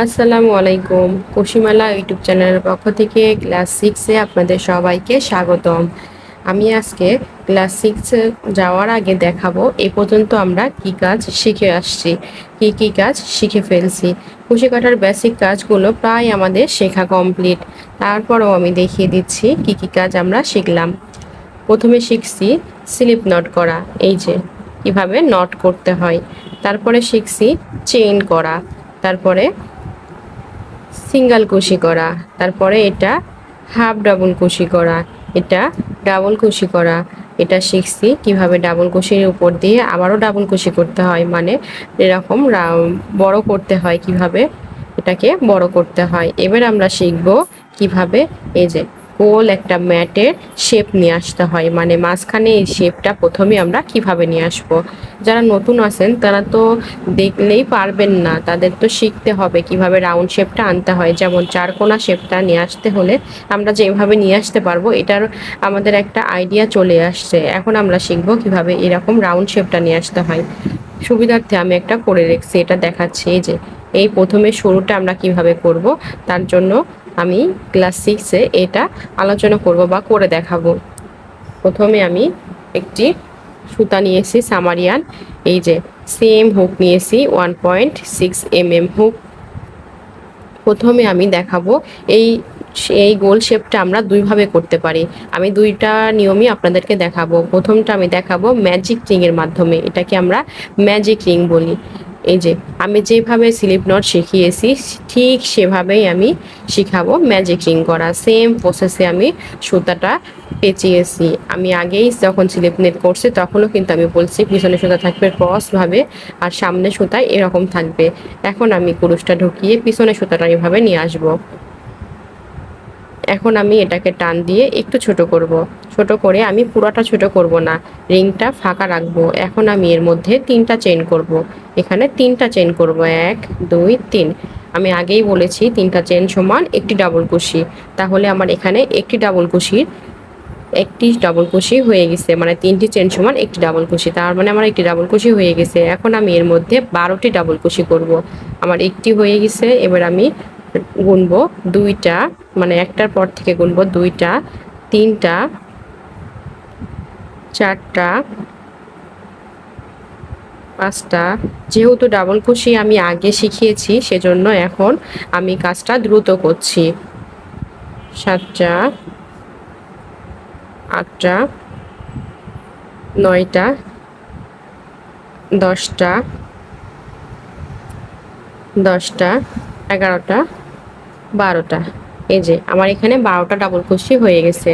আসসালামু আলাইকুম। কুশিমালা ইউটিউব চ্যানেলের পক্ষ থেকে ক্লাস 6-এ আপনাদের সবাইকে স্বাগতম। আমি আজকে ক্লাস 6-এ যাওয়ার আগে দেখাবো এ পর্যন্ত আমরা কি কাজ শিখে আসছি, কি কাজ শিখে ফেলছি। কুশি কাটার বেসিক কাজগুলো প্রায় আমাদের শেখা কমপ্লিট। তারপরেও আমি দেখিয়ে দিচ্ছি কি কাজ আমরা শিখলাম। প্রথমে শিখছি স্লিপ নট করা, এই যে কিভাবে নট করতে হয়। তারপরে শিখছি চেইন করা, তারপরে সিঙ্গেল কুশি করা, তারপরে এটা হাফ ডাবল কুশি করা, এটা ডাবল কুশি করা। এটা শিখছি কিভাবে ডাবল কুশির উপর দিয়ে আবারও ডাবল কুশি করতে হয়, মানে এরকম বড় করতে হয়, কিভাবে এটাকে বড় করতে হয়। এবার আমরা শিখব কিভাবে এই যে গোল একটা ম্যাটের শেপ নিয়ে আসতে হয়, মানে মাঝখানে এই শেপটা প্রথমে আমরা কিভাবে নিয়ে আসবো। যারা নতুন আছেন তারা তো দেখলেই পারবেন না, তাদের তো শিখতে হবে কিভাবে রাউন্ড শেপটা আনতে হয়। যেমন চারকোনা শেপটা নিয়ে আসতে হলে আমরা যেভাবে নিয়ে আসতে পারবো, এটার আমাদের একটা আইডিয়া চলে আসছে। এখন আমরা শিখবো কিভাবে এরকম রাউন্ড শেপটা নিয়ে আসতে হয়। সুবিধার্থে আমি একটা করে রেখেছি, এটা দেখাচ্ছি। এই যে এই প্রথমে শুরুটা আমরা কিভাবে করব, তার জন্য আমি ক্লাস 6-এ এটা আলোচনা করব বা করে দেখাবো। প্রথমে আমি একটি সুতা নিয়েছি সামারিয়ান, এই যে সেম হুক নিয়েছি 1.6 mm হুক। প্রথমে আমি দেখাবো এই এই গোল শেপটা আমরা দুইভাবে করতে পারি। আমি দুইটা নিয়মই আপনাদেরকে দেখাবো। প্রথমটা আমি দেখাবো ম্যাজিক রিংয়ের মাধ্যমে, এটাকে আমরা ম্যাজিক রিং বলি। এই যে আমি যেভাবে স্লিপ নট শিখিয়েছি ঠিক সেভাবেই আমি শিখাবো ম্যাজিক রিং করা। সেম প্রসেসে আমি সুতাটা পেঁচিয়েছি। আমি আগেই যখন স্লিপ নেট করছি তখনও কিন্তু আমি বলছি পিছনে সুতা থাকবে ক্রসভাবে আর সামনে সুতায় এরকম থাকবে। এখন আমি কুরুশটা ঢুকিয়ে পিছনে সুতাটা এভাবে নিয়ে আসবো। এখন আমি এটাকে টান দিয়ে একটু ছোট করব। ছোট করে আমি পুরোটা ছোট করব না, রিংটা ফাঁকা রাখবো। এখন আমি এর মধ্যে 3টা চেইন করব। এখানে 3টা চেইন করব, 1 2 3। আমি আগেই বলেছি 3টা চেইন সমান একটি ডাবল কুশি। তাহলে আমার এখানে একটি ডাবল কুশি হয়ে গেছে, মানে 3টি চেইন সমান একটি ডাবল কুশি, তার মানে আমার একটি ডাবল কুশি হয়ে গেছে। এখন আমি এর মধ্যে 12টি ডাবল কুশি করব। আমার একটি হয়ে গেছে। এবার আমি গুনবো 2টা, মানে একটার পর থেকে গুনবো 2টা, 3টা, 4টা, 5টা। যেহেতু ডাবল কুশি আমি আগে শিখিয়েছি সেজন্য এখন আমি কাজটা দ্রুত করছি। 7টা, 8টা, 9টা, 10টা, 10টা, 11টা, 12টা। এই যে আমার এখানে 12টা ডাবল কুশি হয়ে গেছে।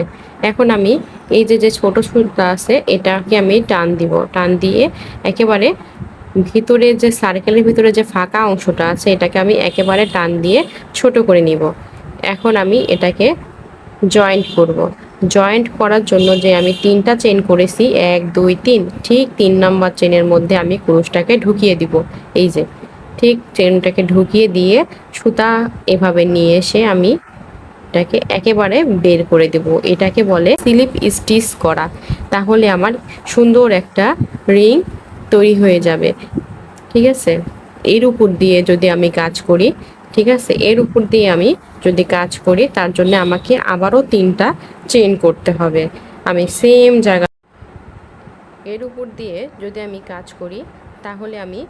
এখন আমি এই যে ছোট সুতা আছে এটাকে আমি টান দিব, টান দিয়ে একেবারে ভিতরে যে সার্কেলের ভিতরে যে ফাঁকা অংশটা আছে এটাকে আমি একেবারে টান দিয়ে ছোট করে নিব। এখন আমি এটাকে জয়েন্ট করব। জয়েন্ট করার জন্য যে আমি 3টা চেইন করেছি 1 2 3, ঠিক 3 নম্বর চেনের মধ্যে আমি ক্রুশটাকে ঢুকিয়ে দিব। এই যে ঠিক চেনটাকে ঢুকিয়ে দিয়ে সুতা এভাবে নিয়ে এসে আমি এটাকে একেবারে বের করে দেব। এটাকে বলে স্লিপ স্টিচ করা। তাহলে আমার সুন্দর একটা রিং তৈরি হয়ে যাবে। ঠিক আছে, এর উপর দিয়ে যদি আমি কাজ করি, ঠিক আছে, এর উপর দিয়ে আমি যদি কাজ করি তার জন্য আমাকে আবারও 3টা চেইন করতে হবে। আমি সেম জায়গা এর উপর দিয়ে যদি আমি কাজ করি তাহলে আমি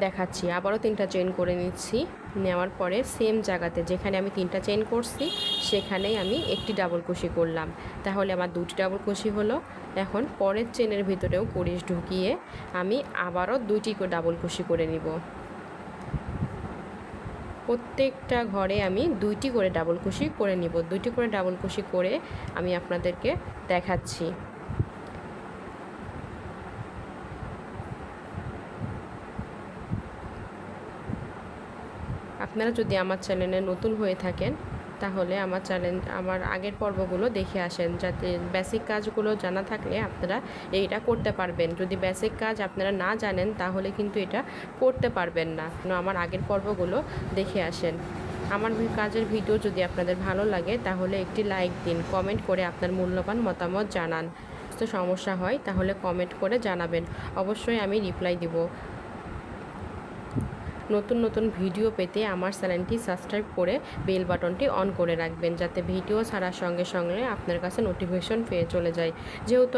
দেখাচ্ছি আবারও 3টা চেইন করে নিচ্ছি। নেওয়ার পরে সেম জায়গাতে যেখানে আমি 3টা চেইন করছি সেখানেই আমি একটি ডাবল কুশি করলাম। তাহলে আমার 2টি ডাবল কুশি হলো। এখন পরের চেনের ভিতরেও কুড়িশ ঢুকিয়ে আমি আবারও 2টি ডাবল কুশি করে নিব। প্রত্যেকটা ঘরে আমি 2টি করে ডাবল কুশি করে নিব। 2টি করে ডাবল কুশি করে আমি আপনাদেরকে দেখাচ্ছি। আপনারা যদি আমার চ্যানেলে নতুন হয়ে থাকেন তাহলে আমার আগের পর্বগুলো দেখে আসেন, যাতে বেসিক কাজগুলো জানা থাকলে আপনারা এইটা করতে পারবেন। যদি বেসিক কাজ আপনারা না জানেন তাহলে কিন্তু এটা করতে পারবেন না। আমার আগের পর্বগুলো দেখে আসেন। আমার কাজের ভিডিও যদি আপনাদের ভালো লাগে তাহলে একটি লাইক দিন, কমেন্ট করে আপনার মূল্যবান মতামত জানান। তো সমস্যা হয় তাহলে কমেন্ট করে জানাবেন, অবশ্যই আমি রিপ্লাই দিব। নতুন নতুন ভিডিও পেতে আমার চ্যানেলটি সাবস্ক্রাইব করে বেল বাটনটি অন করে রাখবেন, যাতে ভিডিও ছাড়ার সঙ্গে সঙ্গে আপনার কাছে নোটিফিকেশন পেয়ে চলে যায়। যেহেতু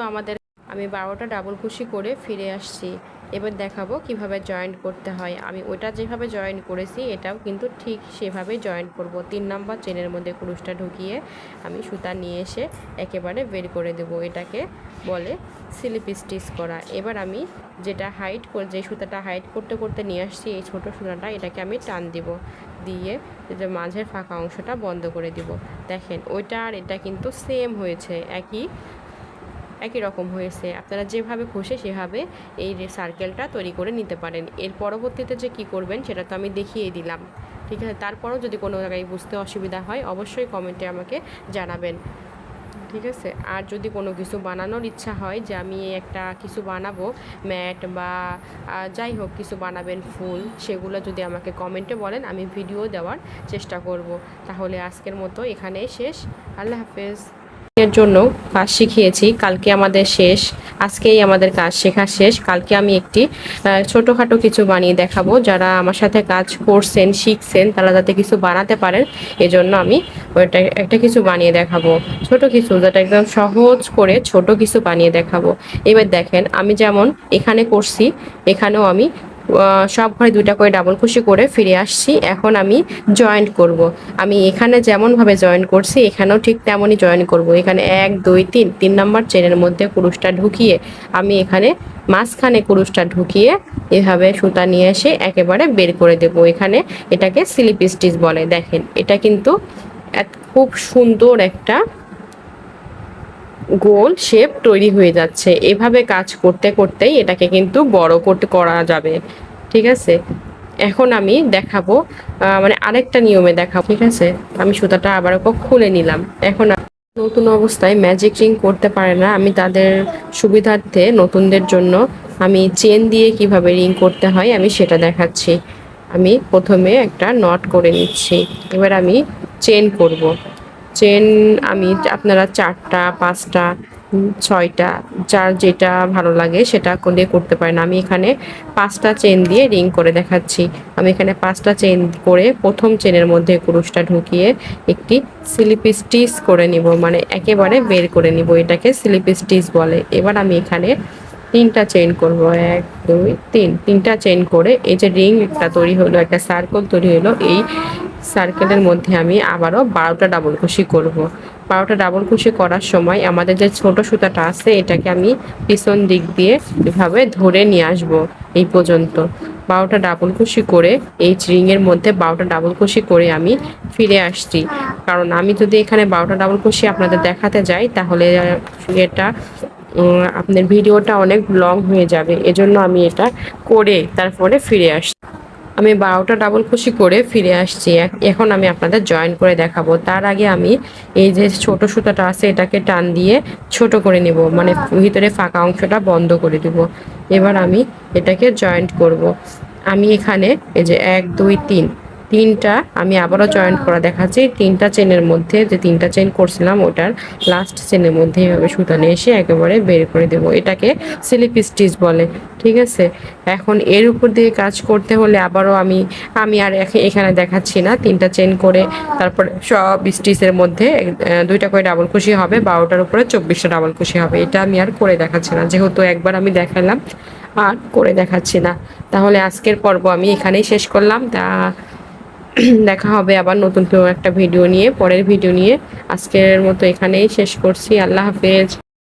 আমি 12টা ডাবল কুশি করে ফিরে আসছি। এবার দেখাবো কিভাবে জয়েন্ট করতে হয়। আমি ওটা যেভাবে জয়েন করেছি এটাও কিন্তু ঠিক সেভাবেই জয়েন করব। 3 নাম্বার চেনের মধ্যে কুরুশটা ঢুকিয়ে আমি সুতা নিয়ে এসে একেবারে বের করে দেব। এটাকে বলে স্লিপ স্টিচ করা। এবার আমি যে সুতাটা হাইট করতে করতে নিয়ে আসছি, এই ছোট সুতাটা, এটাকে আমি টান দিব, দিয়ে যে মাঝের ফাঁকা অংশটা বন্ধ করে দিব। দেখেন ওইটা আর এটা কিন্তু সেম হয়েছে, একই রকম হয়েছে। আপনারা যেভাবে খুশি সেভাবে এই সার্কেলটা তৈরি করে নিতে পারেন। এর পরবর্তীতে যে কি করবেন সেটা তো আমি দেখিয়ে দিলাম, ঠিক আছে। তারপরেও যদি কোনো জায়গায় বুঝতে অসুবিধা হয় অবশ্যই কমেন্টে আমাকে জানাবেন, ঠিক আছে। আর যদি কোনো কিছু বানানোর ইচ্ছা হয় যে আমি একটা কিছু বানাবো, ম্যাট বা যাই হোক কিছু বানাবেন, ফুল, সেগুলো যদি আমাকে কমেন্টে বলেন আমি ভিডিও দেওয়ার চেষ্টা করব। তাহলে আজকের মতো এখানেই শেষ। আল্লাহ হাফেজ। এর জন্য কাজ শিখিয়েছি, কালকে আমাদের শেষ, আজকেই আমাদের কাজ শেখা শেষ। কালকে আমি একটি ছোটোখাটো কিছু বানিয়ে দেখাবো। যারা আমার সাথে কাজ করছেন, শিখছেন, তারা যাতে কিছু বানাতে পারেন, এজন্য আমি ওইটা একটা কিছু বানিয়ে দেখাবো। ছোট কিছু, যেটা একদম সহজ করে ছোট কিছু বানিয়ে দেখাবো। এবার দেখেন আমি যেমন এখানে করছি, এখানেও আমি সব ঘরে 2টা করে ডাবল কুশি করে ফিরে আসছি। এখন আমি জয়েন্ট করব। আমি এখানে যেমনভাবে জয়েন করছি এখানেও ঠিক তেমনই জয়েন করব। এখানে 1 2 3 নাম্বার চেনের মধ্যে কুরুশটা ঢুকিয়ে আমি এখানে মাঝখানে কুরুশটা ঢুকিয়ে এভাবে সুতা নিয়ে এসে একেবারে বের করে দেব। এটাকে স্লিপ স্টিচ বলে। দেখেন এটা কিন্তু খুব সুন্দর একটা গোল শেপ তৈরি হয়ে যাচ্ছে। এভাবে কাজ করতে করতেই এটাকে কিন্তু বড় করা যাবে, ঠিক আছে। এখন আমি দেখাবো মানে আরেকটা নিয়মে দেখাবো, ঠিক আছে। আমি সুতাটা আবার খুলে নিলাম। এখন নতুন অবস্থায় ম্যাজিক রিং করতে পারে না, আমি তাদের সুবিধার্থে নতুনদের জন্য আমি চেন দিয়ে কিভাবে রিং করতে হয় আমি সেটা দেখাচ্ছি। আমি প্রথমে একটা নট করে নিচ্ছি। এবার আমি চেন করব। চেন আপনারা 4টা 5টা 6টা, যার যেটা ভালো লাগে সেটা দিয়ে করতে পারেন। আমি এখানে 5টা চেন দিয়ে রিং করে দেখাচ্ছি। আমি এখানে 5টা চেন করে প্রথম চেনের মধ্যে কুরুশটা ঢুকিয়ে একটি স্লিপ স্টিচ করে নিব, মানে একেবারে বের করে নিব। এটাকে স্লিপ স্টিচ বলে। এবার আমি এখানে 3টা চেইন করব, 1 2 3, 3টা চেইন করে এই যে রিং একটা তৈরি হলো, একটা সার্কেল তৈরি হলো, এই সার্কেলের মধ্যে আমি আবারও 12টা ডাবল কুশি করব। 12টা ডাবল কুশি করার সময় আমাদের যে ছোট সুতাটা আছে এটাকে আমি পিছন দিক দিয়ে এভাবে ধরে নিয়ে আসব এই পর্যন্ত। 12টা ডাবল কুশি করে এই রিংয়ের মধ্যে 12টা ডাবল কুশি করে আমি ফিরে আসছি। কারণ আমি যদি এখানে 12টা ডাবল কুশি আপনাদের দেখাতে যাই তাহলে এটা আপনার ভিডিওটা অনেক লং হয়ে যাবে। এজন্য আমি এটা করে তারপরে ফিরে আসছি। আমি 12টা ডাবল কুশি করে ফিরে আসছি। এখন আমি আপনাদের জয়েন করে দেখাবো। তার আগে আমি এই যে ছোট সুতাটা আছে এটাকে টান দিয়ে ছোট করে নেব, মানে ভিতরে ফাঁকা অংশটা বন্ধ করে দেব। এবার আমি এটাকে জয়েন্ট করব। আমি এখানে এই যে 1 2 3, 3টা আমি আবারও জয়েন্ট করা দেখাচ্ছি। 3টা চেনের মধ্যে যে 3টা চেন করছিলাম ওটার লাস্ট চেনের মধ্যে এভাবে সুতা নিয়ে এসে একেবারে বের করে দেব। এটাকে স্লিপ স্টিচ বলে, ঠিক আছে। এখন এর উপর দিয়ে কাজ করতে হলে আবারও আমি আর এখানে দেখাচ্ছি না। 3টা চেন করে তারপরে সব স্টিচের মধ্যে 2টা করে ডাবল কুশি হবে, 12টার উপরে 24টা ডাবল কুশি হবে। এটা আমি আর করে দেখাচ্ছি না, যেহেতু একবার আমি দেখালাম আর করে দেখাচ্ছি না। তাহলে আজকের পর্ব আমি এখানেই শেষ করলাম। দেখা হবে আবার নতুন কোনো একটা ভিডিও নিয়ে, পরের ভিডিও নিয়ে। আজকের মতো এখানেই শেষ করছি। আল্লাহ হাফেজ।